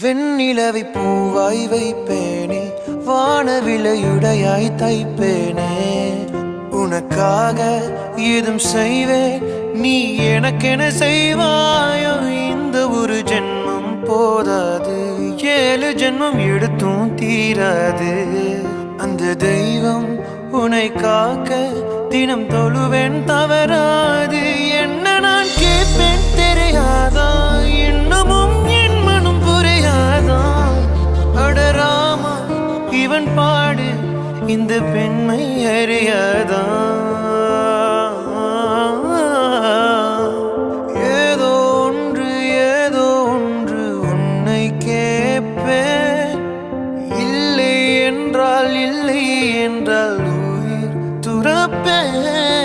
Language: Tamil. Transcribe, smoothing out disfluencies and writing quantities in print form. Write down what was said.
வெண்ணிலவை பூவாய் வைப்பேனே, வானவிலையுடையாய் தைப்பேனே. உனக்காக ஏதும் செய்வேன், நீ எனக்கென செய்வாயோ. இந்த ஒரு ஜென்மம் போதாது, 7 ஜென்மம் எடுத்தும் தீராது. அந்த தெய்வம் உன்னை காக்க தினம் தொழுவேன் தவறாது. என்ன நான் கேட்பேன் தெரியாதா, இன்னமும் என் மனம் புரியாதா. அடராமா இவன் பாடு இந்த பெண்மை அறியாதா. ஏதோ ஒன்று உன்னை கேட்பேன். இல்லை என்றால் உயிர் துறப்பேன்.